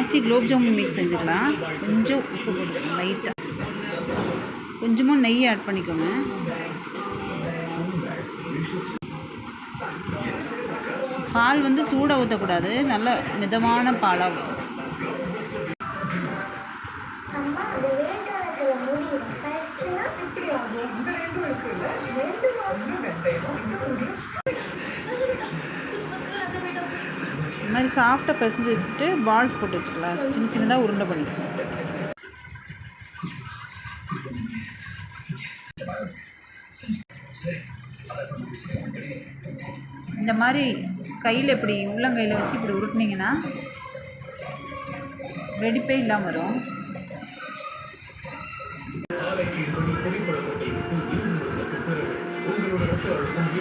காய்ச்சி குலோப் ஜாமுன் மிக்ஸ் செஞ்சுக்கலாம். கொஞ்சம் உப்பு போட்டுக்கணும் லைட்டாக, கொஞ்சமாக நெய் ஆட் பண்ணிக்கோங்க. பால் வந்து சூடாக ஊற்றக்கூடாது, நல்ல மிதமான பாலாக ஊற்றணும். இந்த மாதிரி சாஃப்டாக பிசைஞ்சிட்டு பால்ஸ் போட்டு வச்சுக்கலாம். சின்ன சின்னதாக உருண்டை பண்ணிக்கலாம். இந்த மாதிரி கையில் இப்படி உள்ளங்கையில் வச்சு இப்படி உருட்டினீங்கன்னா வெடிப்பே இல்லாமல் வரும்.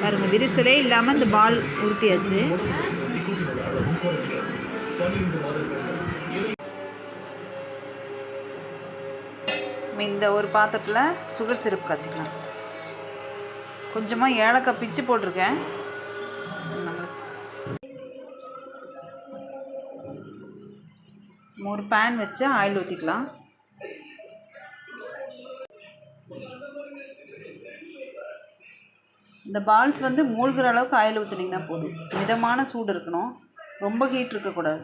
பாருங்க, விரிசலே இல்லாமல் இந்த பால் உருட்டியாச்சு. இந்த ஒரு பாத்திரத்தில் சுகர் சிரப் காய்ச்சிக்கலாம். கொஞ்சமாக ஏலக்காய் பிச்சு போட்டிருக்கேன். ஒரு பேன் வச்சு ஆயில் ஊற்றிக்கலாம். இந்த பால்ஸ் வந்து மூழ்கிற அளவுக்கு ஆயில் ஊற்றினீங்கன்னா போதும். மிதமான சூடு இருக்கணும், ரொம்ப ஹீட் இருக்கக்கூடாது.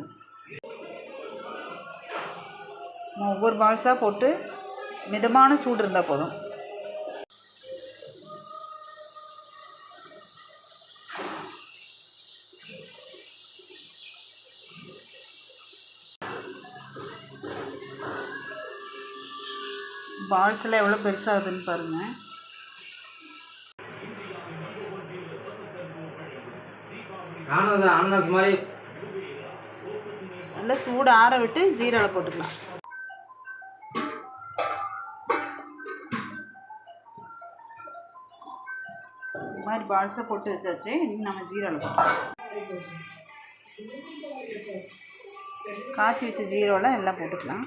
ஒவ்வொரு பால்ஸாக போட்டு மிதமான சூடு இருந்தால் போதும். பால்ஸ்லாம் எவ்வளோ பெருசாகுதுன்னு பாருங்கள். மாதிரி நல்லா சூடு ஆற விட்டு ஜீராவில் போட்டுக்கலாம். இந்த மாதிரி பால்ஸை போட்டு வச்சாச்சு. இன்னும் நம்ம ஜீராவில் போட்டுக்கலாம். காய்ச்சி வச்ச ஜீராவில் எல்லாம் போட்டுக்கலாம்.